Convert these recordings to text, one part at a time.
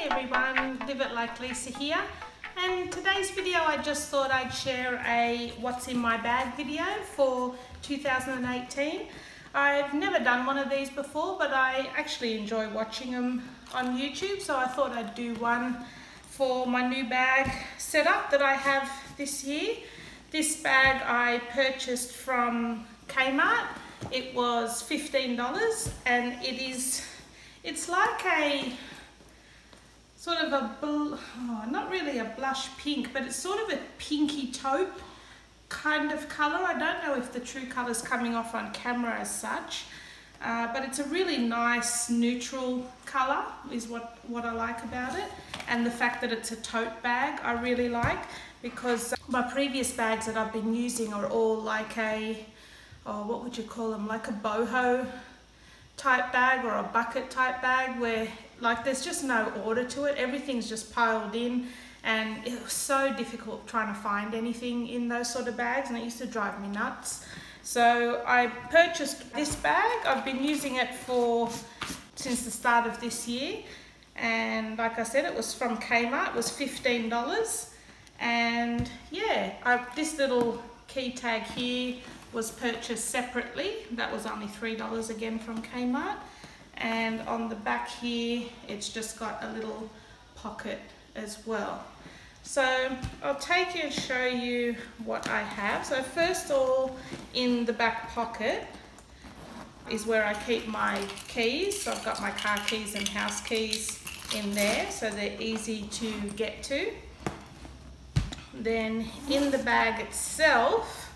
everyone, Live It Like Lisa here, and today's video I just thought I'd share a what's in my bag video for 2018. I've never done one of these before, but I actually enjoy watching them on YouTube, so I thought I'd do one for my new bag setup that I have this year. This bag I purchased from Kmart. It was $15 and it's like a sort of a, not really a blush pink, but it's sort of a pinky taupe kind of colour. I don't know if the true colour's coming off on camera as such, but it's a really nice neutral colour is what I like about it. And the fact that it's a tote bag I really like, because my previous bags that I've been using are all like a, what would you call them, like a boho type bag or a bucket type bag, where like there's just no order to it, everything's just piled in, and it was so difficult trying to find anything in those sort of bags, and it used to drive me nuts. So I purchased this bag. I've been using it since the start of this year, and like I said, it was from Kmart. It was $15, and yeah, this little key tag here was purchased separately. That was only $3 again from Kmart. And on the back here, it's just got a little pocket as well. So I'll take you and show you what I have. So first of all, in the back pocket is where I keep my keys. So I've got my car keys and house keys in there, so they're easy to get to. Then in the bag itself,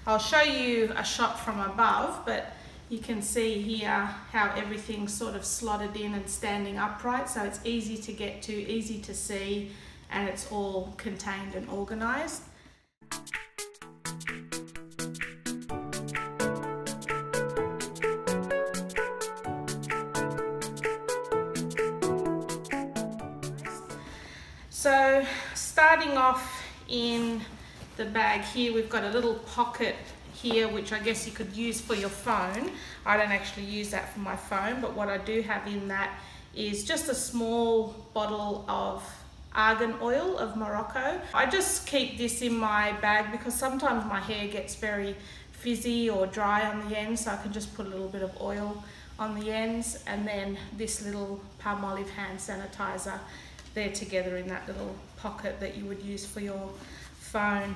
I'll show you a shot from above, but you can see here how everything's sort of slotted in and standing upright, so it's easy to get to, easy to see, and it's all contained and organized. So starting off in the bag here, we've got a little pocket here, which I guess you could use for your phone. I don't actually use that for my phone, but what I do have in that is just a small bottle of argan oil of Morocco. I just keep this in my bag because sometimes my hair gets very frizzy or dry on the ends, so I can just put a little bit of oil on the ends, and then this little Palmolive hand sanitizer. They're together in that little pocket that you would use for your phone.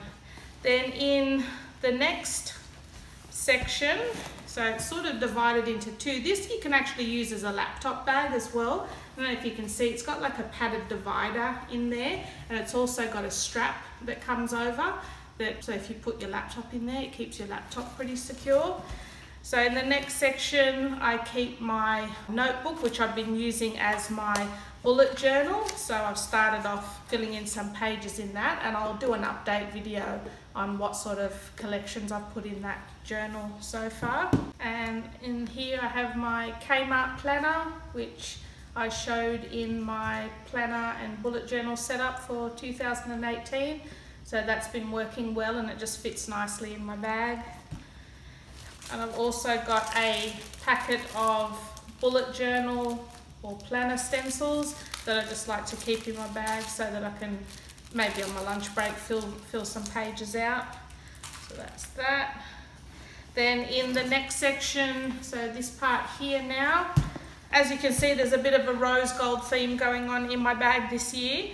Then in the next section, so it's sort of divided into two. This you can actually use as a laptop bag as well. I don't know if you can see, it's got like a padded divider in there, and it's also got a strap that comes over that, so if you put your laptop in there, it keeps your laptop pretty secure. So in the next section, I keep my notebook, which I've been using as my bullet journal. So I've started off filling in some pages in that, and I'll do an update video on what sort of collections I've put in that journal so far. And in here I have my Kmart planner, which I showed in my planner and bullet journal setup for 2018. So that's been working well, and it just fits nicely in my bag. And I've also got a packet of bullet journal or planner stencils that I just like to keep in my bag so that I can maybe on my lunch break fill some pages out. So that's that. Then in the next section, so this part here now, as you can see, there's a bit of a rose gold theme going on in my bag this year.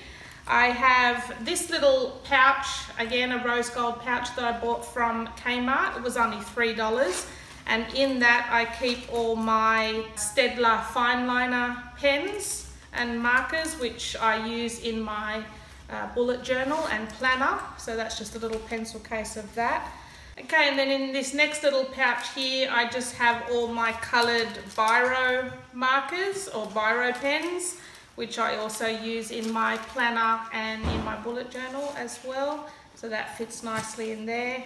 I have this little pouch, again a rose gold pouch that I bought from Kmart. It was only $3, and in that I keep all my Staedtler fine liner pens and markers, which I use in my bullet journal and planner. So that's just a little pencil case of that. Okay, and then in this next little pouch here, I just have all my coloured biro markers or biro pens, which I also use in my planner and in my bullet journal as well. So that fits nicely in there.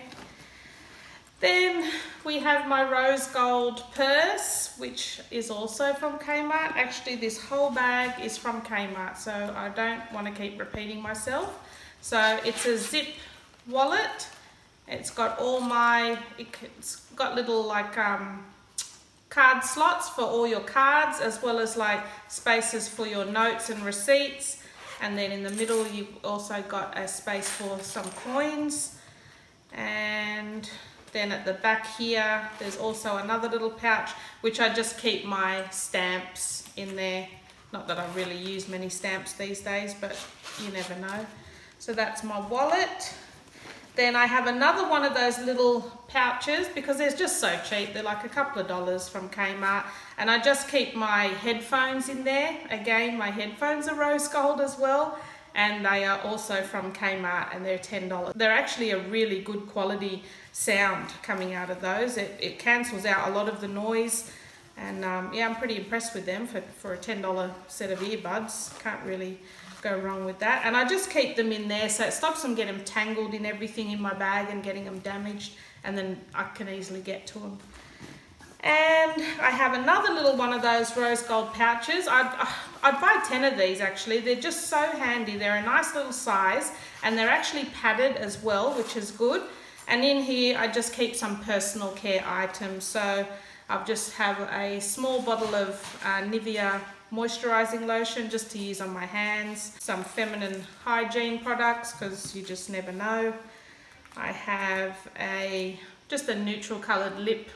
Then we have my rose gold purse, which is also from Kmart. Actually, this whole bag is from Kmart, so I don't want to keep repeating myself. So it's a zip wallet. It's got all my, it's got little like card slots for all your cards, as well as like spaces for your notes and receipts. And then in the middle you've also got a space for some coins. And then at the back here there's also another little pouch which I just keep my stamps in there. Not that I really use many stamps these days, but you never know. So that's my wallet. Then I have another one of those little pouches because they're just so cheap. They're like a couple of dollars from Kmart. And I just keep my headphones in there. Again, my headphones are rose gold as well. And they are also from Kmart and they're $10. They're actually a really good quality sound coming out of those. It cancels out a lot of the noise. And yeah, I'm pretty impressed with them for a $10 set of earbuds. Can't really go wrong with that. And I just keep them in there so it stops them getting tangled in everything in my bag and getting them damaged, and then I can easily get to them. And I have another little one of those rose gold pouches. I'd buy 10 of these actually. They're just so handy. They're a nice little size and they're actually padded as well, which is good. And in here I just keep some personal care items. So I just have a small bottle of Nivea moisturizing lotion just to use on my hands, some feminine hygiene products because you just never know. I have just a neutral colored lip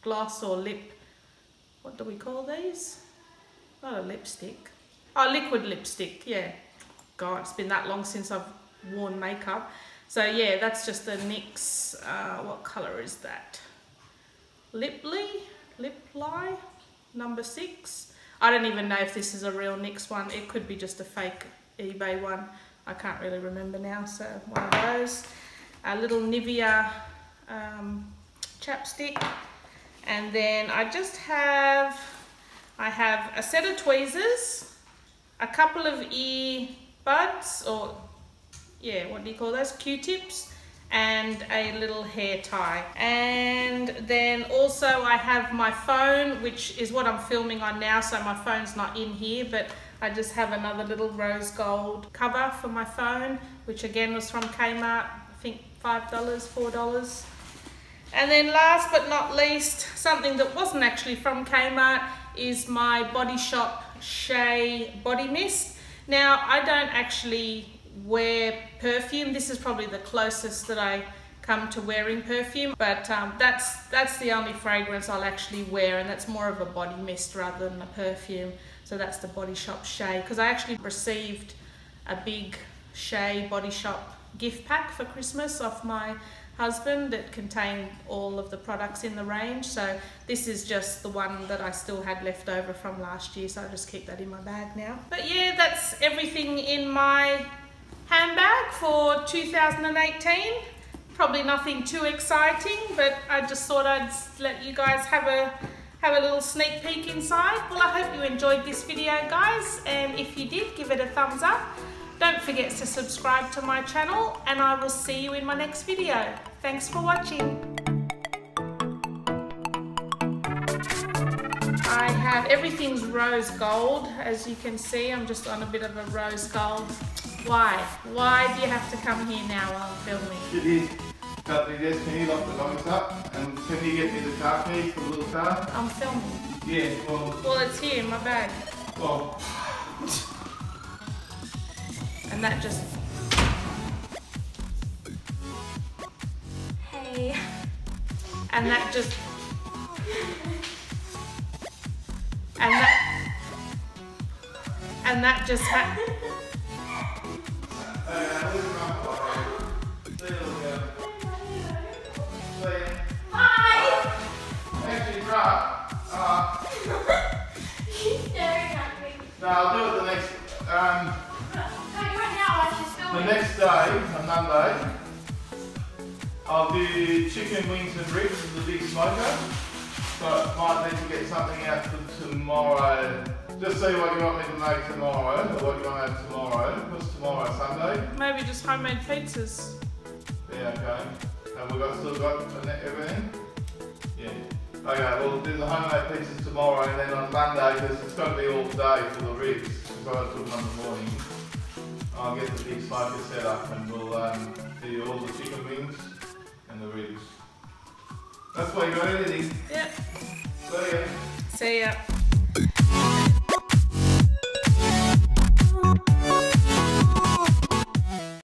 gloss or what do we call these? Not a lipstick. Oh, liquid lipstick, yeah. God, it's been that long since I've worn makeup. So yeah, that's just a NYX, what color is that? Lip Lie, number 6. I don't even know if this is a real NYX one. It could be just a fake eBay one. I can't really remember now. So one of those. A little Nivea chapstick. And then I have a set of tweezers, a couple of earbuds, or yeah, what do you call those? Q-tips. And a little hair tie. And then also I have my phone, which is what I'm filming on now, so my phone's not in here, but I just have another little rose gold cover for my phone, which again was from Kmart, I think $5, $4. And then last but not least, something that wasn't actually from Kmart is my Body Shop Shea Body Mist. Now, I don't actually wear perfume. This is probably the closest that I come to wearing perfume, but that's the only fragrance I'll actually wear, and that's more of a body mist rather than a perfume. So that's the Body Shop Shea, because I actually received a big Shea Body Shop gift pack for Christmas off my husband that contained all of the products in the range. So this is just the one that I still had left over from last year, so I just keep that in my bag now. But yeah, that's everything in my handbag for 2018. Probably nothing too exciting, but I just thought I'd let you guys have a little sneak peek inside. Well, I hope you enjoyed this video, guys, and if you did, give it a thumbs up. Don't forget to subscribe to my channel, and I will see you in my next video. Thanks for watching. I have everything's rose gold, as you can see. I'm just on a bit of a rose gold. Why? Why do you have to come here now while I'm filming? It is. Can you lock the dogs up? And can you get me the car key for the little car? I'm filming. Yeah, well... Well, it's here in my bag. Well... And that just... Hey. And that just... And that just happened. Hi! Actually, right. He's staring at me. No, I'll do it the next... Right now, I should film the it. next day, on Monday, I'll do chicken wings and ribs in the big smoker. So I might need to get something out for tomorrow. Just see what you want me to make tomorrow, or what you want to have tomorrow. What's tomorrow, Sunday? Maybe just homemade pizzas. Yeah, okay. Have we still got everything? Yeah. Okay, we'll do the homemade pizzas tomorrow, and then on Monday, because it's got to be all day for the ribs, because I've got to cook them in the morning. I'll get the big smoker set up, and we'll do all the chicken wings and the ribs. That's why you got anything. Yep. See ya. See ya.